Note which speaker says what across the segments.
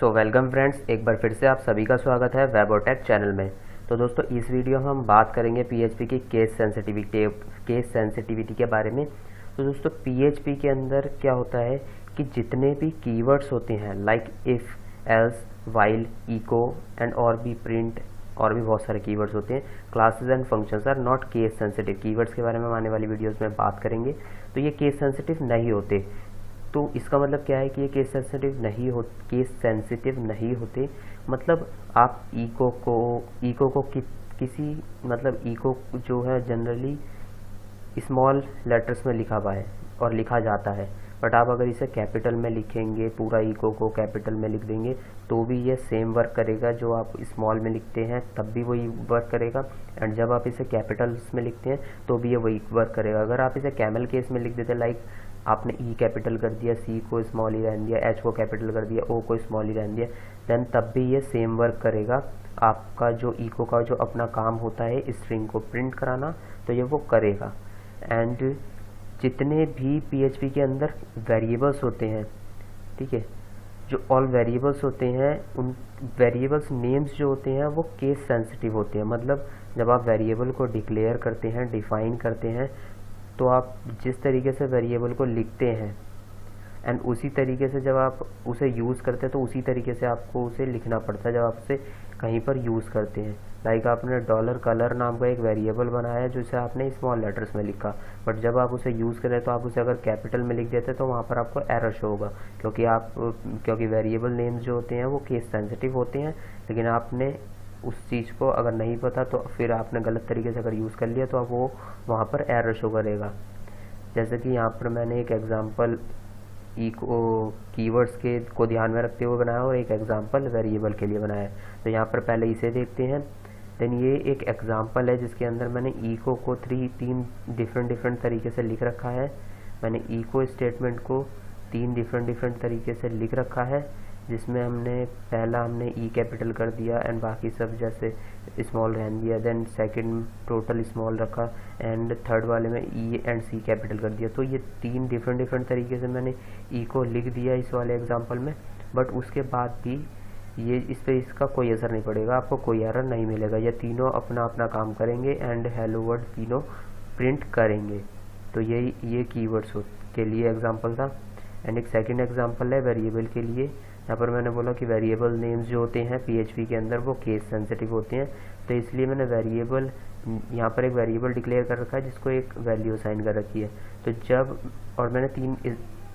Speaker 1: Welcome friends, एक बार फिर से आप सभी का स्वागत है वेबोटेक चैनल में। तो दोस्तों इस वीडियो में हम बात करेंगे पीएचपी की केस सेंसिटिविटी के बारे में। तो दोस्तों पीएचपी के अंदर क्या होता है कि जितने भी कीवर्ड्स होते हैं like if, else, while, echo and और भी प्रिंट और भी बहुत सारे कीवर्ड्स होते हैं, classes and functions are not case sensitive. Keywords के बारे में आने वाली वीडियोस में बात करेंगे। तो ये केस सेंसिटिव नहीं होते। तो इसका मतलब क्या है कि ये केस सेंसिटिव नहीं होते। मतलब आप इको को किसी मतलब इको जो है जनरली स्मॉल लेटर्स में लिखा हुआ है और लिखा जाता है, बट आप अगर इसे कैपिटल में लिखेंगे, पूरा इको को कैपिटल में लिख देंगे तो भी ये सेम वर्क करेगा। जो आप स्मॉल में लिखते हैं तब भी वही वर्क करेगा, एंड जब आप इसे कैपिटल्स में लिखते हैं तो भी ये वही वर्क करेगा। अगर आप इसे कैमल केस में लिख देते लाइक आपने ई कैपिटल कर दिया, सी को स्मॉल ही रहने दिया, एच को कैपिटल कर दिया, ओ को स्मॉल ही रहने दिया, देन तब भी ये सेम वर्क करेगा। आपका जो इको का जो अपना काम होता है स्ट्रिंग को प्रिंट कराना, तो ये वो करेगा। एंड जितने भी पीएचपी के अंदर वेरिएबल्स होते हैं, ठीक है, जो ऑल वेरिएबल्स होते हैं, उन वेरिएबल्स नेम्स जो होते हैं वो केस सेंसिटिव होते हैं। मतलब जब आप वेरिएबल को डिक्लेयर करते हैं, डिफाइन करते हैं, तो आप जिस तरीके से वेरिएबल को लिखते हैं एंड उसी तरीके से जब आप उसे यूज़ करते हैं तो उसी तरीके से आपको उसे लिखना पड़ता है जब आप उसे कहीं पर यूज़ करते हैं। लाइक आपने $color नाम का एक वेरिएबल बनाया जिसे आपने स्मॉल लेटर्स में लिखा, बट जब आप उसे यूज़ करें तो आप उसे अगर कैपिटल में लिख देते तो वहाँ पर आपको एरर शो होगा, क्योंकि वेरिएबल नेम्स जो होते हैं वो केस सेंसिटिव होते हैं। लेकिन आपने उस चीज़ को अगर नहीं पता तो फिर आपने गलत तरीके से अगर यूज़ कर लिया तो अब वो वहाँ पर एरर शो करेगा। जैसे कि यहाँ पर मैंने एक एग्जांपल कीवर्ड्स के को ध्यान में रखते हुए बनाया और एक एग्जांपल वेरिएबल के लिए बनाया है। तो यहाँ पर पहले इसे देखते हैं। देन ये एक एग्जांपल है जिसके अंदर मैंने इको को तीन डिफरेंट तरीके से लिख रखा है। मैंने इको स्टेटमेंट को तीन डिफरेंट तरीके से लिख रखा है, जिसमें पहला हमने ई कैपिटल कर दिया एंड बाकी सब जैसे स्मॉल रहने दिया। देन सेकंड टोटल स्मॉल रखा एंड थर्ड वाले में ई एंड सी कैपिटल कर दिया। तो ये तीन डिफरेंट तरीके से मैंने ई को लिख दिया इस वाले एग्जांपल में, बट उसके बाद भी ये इस पर इसका कोई असर नहीं पड़ेगा, आपको कोई एरर नहीं मिलेगा। ये तीनों अपना अपना काम करेंगे एंड हेलो वर्ड तीनों प्रिंट करेंगे। तो ये कीवर्ड्स के लिए एग्जांपल था। एंड एक सेकंड एग्जांपल है वेरिएबल के लिए। यहाँ पर मैंने बोला कि वेरिएबल नेम्स जो होते हैं पीएचपी के अंदर वो केस सेंसिटिव होते हैं, तो इसलिए मैंने यहाँ पर एक वेरिएबल डिक्लेयर कर रखा है जिसको एक वैल्यू असाइन कर रखी है। तो और मैंने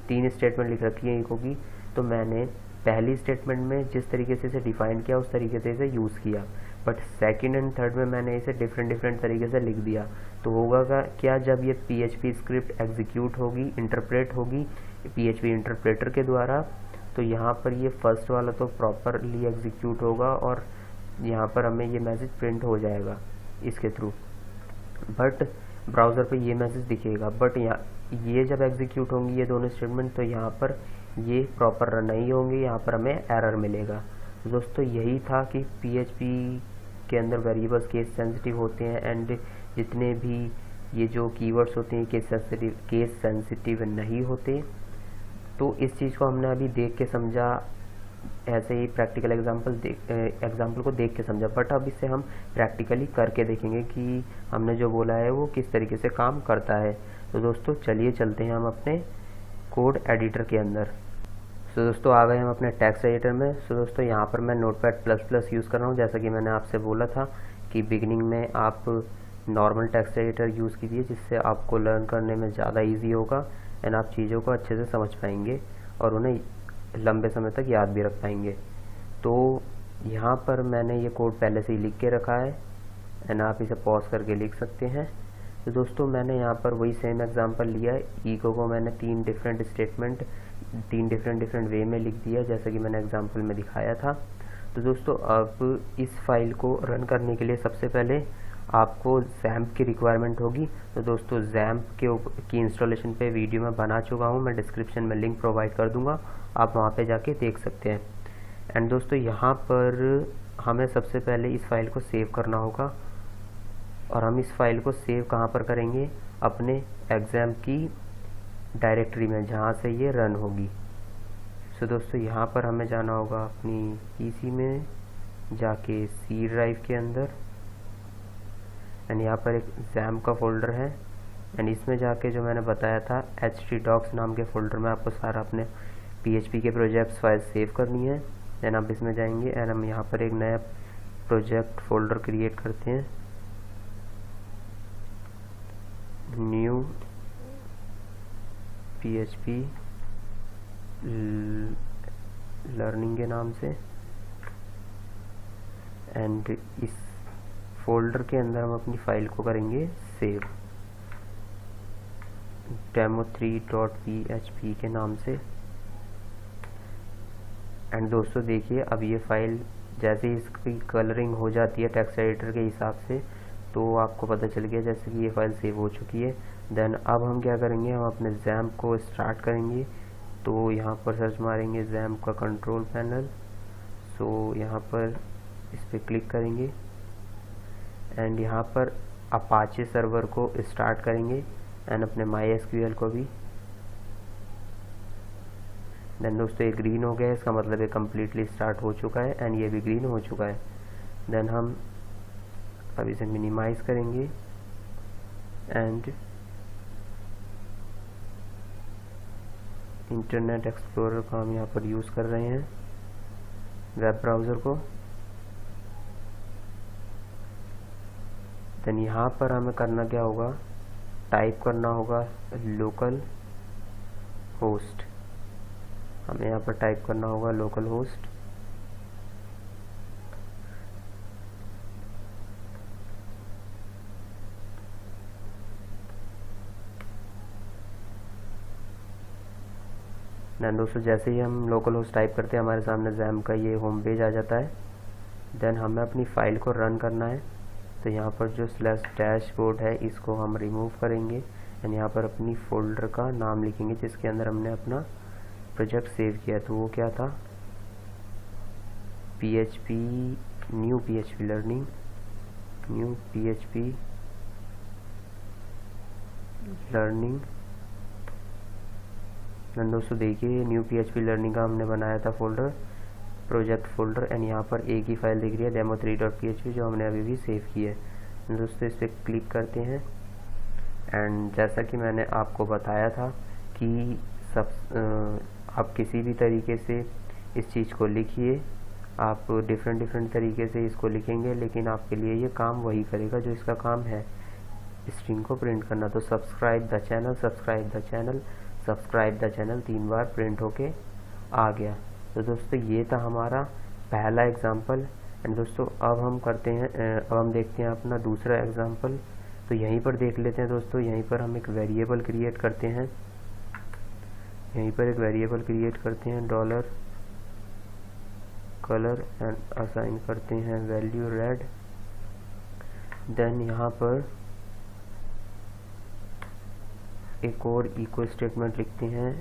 Speaker 1: तीन स्टेटमेंट लिख रखी है इको की। तो मैंने पहली स्टेटमेंट में जिस तरीके से इसे डिफाइन किया उस तरीके से इसे यूज़ किया, बट सेकंड एंड थर्ड में मैंने इसे डिफरेंट तरीके से लिख दिया। तो होगा क्या, जब ये पीएचपी स्क्रिप्ट एग्जीक्यूट होगी, इंटरप्रेट होगी पीएचपी इंटरप्रेटर के द्वारा, तो यहाँ पर ये फर्स्ट वाला तो प्रॉपरली एग्जीक्यूट होगा और यहाँ पर हमें ये मैसेज प्रिंट हो जाएगा इसके थ्रू, बट ब्राउज़र पे ये मैसेज दिखेगा। बट ये जब एग्जीक्यूट होंगी ये दोनों स्टेटमेंट, तो यहाँ पर ये प्रॉपर रन नहीं होंगे, यहाँ पर हमें एरर मिलेगा। तो दोस्तों यही था कि पीएचपी के अंदर वेरिएबल्स केस सेंसिटिव होते हैं एंड जितने भी ये जो कीवर्ड्स होते हैं केस सेंसिटिव नहीं होते। तो इस चीज़ को हमने अभी देख के समझा, ऐसे ही प्रैक्टिकल एग्जाम्पल को देख के समझा, बट अब इसे हम प्रैक्टिकली करके देखेंगे कि हमने जो बोला है वो किस तरीके से काम करता है। तो दोस्तों चलिए चलते हैं हम अपने कोड एडिटर के अंदर। सो दोस्तों आ गए हम अपने टेक्स्ट एडिटर में। सो दोस्तों यहाँ पर मैं नोटपैड++ यूज़ कर रहा हूँ। जैसा कि मैंने आपसे बोला था कि बिगिनिंग में आप नॉर्मल टेक्स्ट एडिटर यूज़ कीजिए, जिससे आपको लर्न करने में ज़्यादा ईजी होगा एंड आप चीज़ों को अच्छे से समझ पाएंगे और उन्हें लंबे समय तक याद भी रख पाएंगे। तो यहाँ पर मैंने ये कोड पहले से ही लिख के रखा है एंड आप इसे पॉज करके लिख सकते हैं। तो दोस्तों मैंने यहाँ पर वही सेम एग्जांपल लिया है। इको को मैंने तीन डिफरेंट वे में लिख दिया जैसा कि मैंने एग्जांपल में दिखाया था। तो दोस्तों अब इस फाइल को रन करने के लिए सबसे पहले आपको जैम्प की रिक्वायरमेंट होगी। तो दोस्तों जैम्प की इंस्टॉलेशन पे वीडियो में बना चुका हूँ, मैं डिस्क्रिप्शन में लिंक प्रोवाइड कर दूँगा, आप वहाँ पे जाके देख सकते हैं। एंड दोस्तों यहाँ पर हमें सबसे पहले इस फाइल को सेव करना होगा, और हम इस फाइल को सेव कहाँ पर करेंगे, अपने एग्जाम की डायरेक्टरी में जहाँ से ये रन होगी। सो दोस्तों यहाँ पर हमें जाना होगा अपनी पीसी में, जाके सी ड्राइव के अंदर, एंड यहाँ पर एक जैम का फोल्डर है, एंड इसमें जाके जो मैंने बताया था htdocs नाम के फोल्डर में आपको सारा अपने PHP के प्रोजेक्ट्स फाइल सेव करनी है। देन आप इसमें जाएंगे एंड हम यहाँ पर एक नया प्रोजेक्ट फोल्डर क्रिएट करते हैं, न्यू PHP लर्निंग के नाम से, एंड इस फोल्डर के अंदर हम अपनी फाइल को करेंगे सेव, demo3.php के नाम से। एंड दोस्तों देखिए अब ये फाइल जैसे इसकी कलरिंग हो जाती है टेक्स्ट एडिटर के हिसाब से, तो आपको पता चल गया जैसे कि ये फाइल सेव हो चुकी है। देन अब हम क्या करेंगे, हम अपने जैम को स्टार्ट करेंगे। तो यहाँ पर सर्च मारेंगे जैम का कंट्रोल पैनल, सो यहाँ पर इस पर क्लिक करेंगे एंड यहाँ पर अपाचे सर्वर को स्टार्ट करेंगे एंड अपने MySQL को भी। देन दोस्तों ये ग्रीन हो गया है, इसका मतलब ये कम्प्लीटली स्टार्ट हो चुका है, एंड ये भी ग्रीन हो चुका है। देन हम अब इसे मिनिमाइज करेंगे एंड इंटरनेट एक्सप्लोरर का हम यहाँ पर यूज़ कर रहे हैं, वेब ब्राउज़र को। देन यहाँ पर हमें करना क्या होगा, टाइप करना होगा लोकल होस्ट, हमें यहाँ पर टाइप करना होगा लोकल होस्ट, देन दोस्तों जैसे ही हम लोकल होस्ट टाइप करते हैं हमारे सामने जैम का ये होम पेज आ जाता है। देन हमें अपनी फ़ाइल को रन करना है, तो यहाँ पर जो /डैशबोर्ड है इसको हम रिमूव करेंगे एंड यहाँ पर अपनी फोल्डर का नाम लिखेंगे जिसके अंदर हमने अपना प्रोजेक्ट सेव किया। तो वो क्या था, new PHP learning, new PHP learning. दोस्तों देखिए न्यू PHP लर्निंग का हमने बनाया था फोल्डर, प्रोजेक्ट फोल्डर, एंड यहाँ पर एक ही फाइल दिख रही है demo3.php जो हमने अभी भी सेव की है। दोस्तों इस पर क्लिक करते हैं एंड जैसा कि मैंने आपको बताया था कि आप किसी भी तरीके से इस चीज़ को लिखिए, आप डिफरेंट तरीके से इसको लिखेंगे लेकिन आपके लिए ये काम वही करेगा जो इसका काम है, स्ट्रिंग को प्रिंट करना। तो subscribe the channel, subscribe the channel, subscribe the channel 3 bar print होके आ गया। तो दोस्तों ये था हमारा पहला एग्जाम्पल। एंड दोस्तों अब हम करते हैं, अब हम देखते हैं अपना दूसरा एग्जाम्पल। तो यहीं पर देख लेते हैं दोस्तों, यहीं पर हम एक वेरिएबल क्रिएट करते हैं, यहीं पर एक वेरिएबल क्रिएट करते हैं $color एंड असाइन करते हैं वैल्यू रेड। देन यहाँ पर एक और इको स्टेटमेंट लिखते हैं,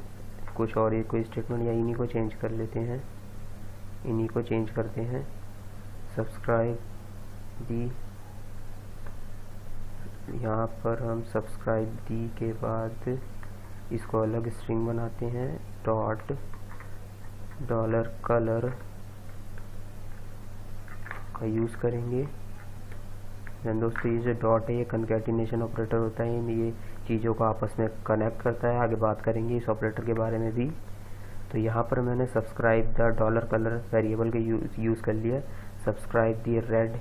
Speaker 1: कुछ और इको स्टेटमेंट या इन्हीं को चेंज कर लेते हैं, इन्हीं को चेंज करते हैं। सब्सक्राइब दी, यहाँ पर हम सब्सक्राइब दी के बाद इसको अलग स्ट्रिंग बनाते हैं, $color का यूज़ करेंगे। देन दोस्तों ये जो डॉट है ये कंकैटिनेशन ऑपरेटर होता है, ये चीज़ों को आपस में कनेक्ट करता है, आगे बात करेंगे इस ऑपरेटर के बारे में भी। तो यहाँ पर मैंने सब्सक्राइब द $color वेरिएबल के यूज़ कर लिया। सब्सक्राइब दी रेड,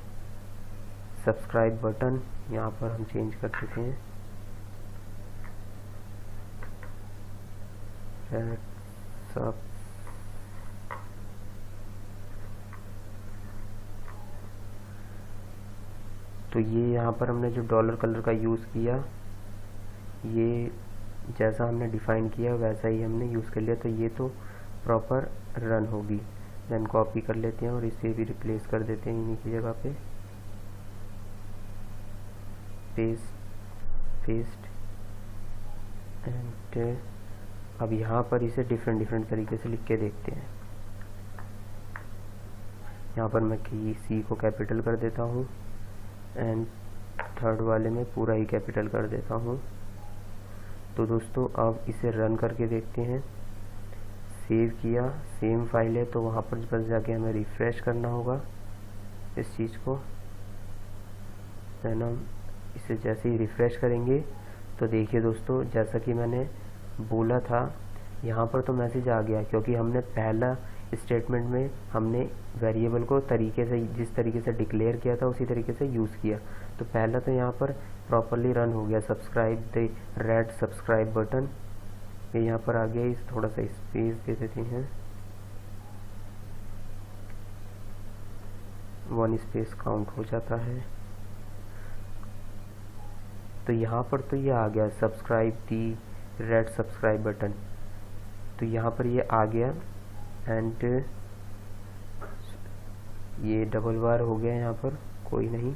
Speaker 1: सब्सक्राइब बटन यहाँ पर हम चेंज कर चुके हैं, रेड सब। तो ये यहाँ पर हमने जो $color का यूज़ किया, ये जैसा हमने डिफ़ाइन किया वैसा ही हमने यूज़ कर लिया, तो ये तो प्रॉपर रन होगी। देन कॉपी कर लेते हैं और इसे भी रिप्लेस कर देते हैं इन्हीं की जगह पे, पेस्ट एंड अब यहाँ पर इसे डिफरेंट तरीके से लिख के देखते हैं। यहाँ पर मैं सी को कैपिटल कर देता हूँ एंड थर्ड वाले में पूरा ही कैपिटल कर देता हूँ। तो दोस्तों अब इसे रन करके देखते हैं, सेव किया, सेम फाइल है, तो वहाँ पर बस जाके हमें रिफ़्रेश करना होगा इस चीज़ को। देन हम इसे जैसे ही रिफ़्रेश करेंगे तो देखिए दोस्तों, जैसा कि मैंने बोला था यहाँ पर तो मैसेज आ गया, क्योंकि हमने पहला स्टेटमेंट में हमने वेरिएबल को तरीके से, जिस तरीके से डिक्लेयर किया था उसी तरीके से यूज़ किया। तो पहला तो यहाँ पर प्रॉपरली रन हो गया। Subscribe the red subscribe button, ये यहाँ पर आ गया। इस थोड़ा सा स्पेस दे देते हैं, 1 स्पेस काउंट हो जाता है। तो यहाँ पर तो ये आ गया सब्सक्राइब दी रेड सब्सक्राइब बटन, तो यहाँ पर ये आ गया। एंड ये डबल बार हो गया यहाँ पर, कोई नहीं।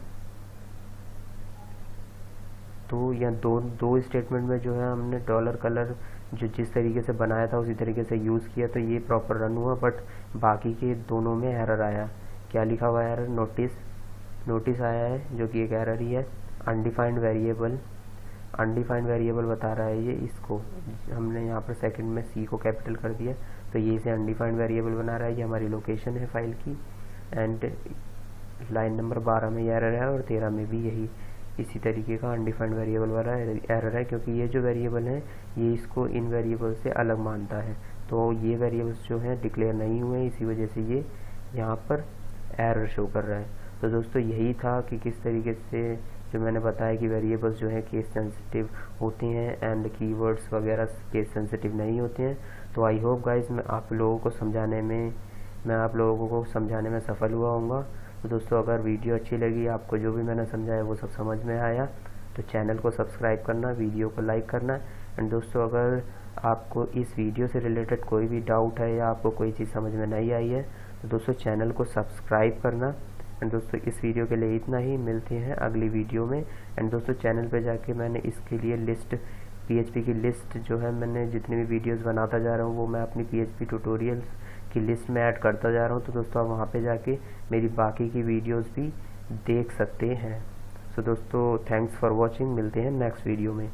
Speaker 1: तो यहाँ दो स्टेटमेंट में जो है हमने डॉलर कलर जो जिस तरीके से बनाया था उसी तरीके से यूज़ किया, तो ये प्रॉपर रन हुआ। बट बाकी के दोनों में एरर आया। क्या लिखा हुआ है एरर? नोटिस आया है, जो कि एक एरर ही है। अनडिफाइंड वेरिएबल बता रहा है ये। इसको हमने यहाँ पर सेकंड में सी को कैपिटल कर दिया, तो ये इसे अनडिफाइंड वेरिएबल बना रहा है। ये हमारी लोकेशन है फाइल की। एंड लाइन नंबर 12 में ये एरर है और 13 में भी यही इसी तरीके का अनडिफाइंड वेरिएबल वाला एरर है, क्योंकि ये जो वेरिएबल है ये इसको इन वेरिएबल से अलग मानता है। तो ये वेरिएबल्स जो हैं डिक्लेयर नहीं हुए, इसी वजह से ये यहाँ पर एरर शो कर रहा है। तो दोस्तों यही था कि किस तरीके से जो मैंने बताया कि वेरिएबल्स जो हैं केस सेंसिटिव होते हैं एंड कीवर्ड्स वगैरह केस सेंसिटिव नहीं होते हैं। तो आई होप गाइस मैं आप लोगों को समझाने में सफल हुआ होऊंगा। तो दोस्तों अगर वीडियो अच्छी लगी, आपको जो भी मैंने समझाया वो सब समझ में आया, तो चैनल को सब्सक्राइब करना, वीडियो को लाइक करना। एंड दोस्तों अगर आपको इस वीडियो से रिलेटेड कोई भी डाउट है या आपको कोई चीज़ समझ में नहीं आई है, तो दोस्तों चैनल को सब्सक्राइब करना। एंड दोस्तों इस वीडियो के लिए इतना ही, मिलते हैं अगली वीडियो में। एंड दोस्तों चैनल पे जाके मैंने इसके लिए लिस्ट, PHP की लिस्ट जो है, मैंने जितनी भी वीडियोस बनाता जा रहा हूँ वो मैं अपनी PHP ट्यूटोरियल्स की लिस्ट में ऐड करता जा रहा हूँ। तो दोस्तों आप वहाँ पे जाके मेरी बाकी की वीडियोस भी देख सकते हैं। सो दोस्तों थैंक्स फॉर वॉचिंग, मिलते हैं नेक्स्ट वीडियो में।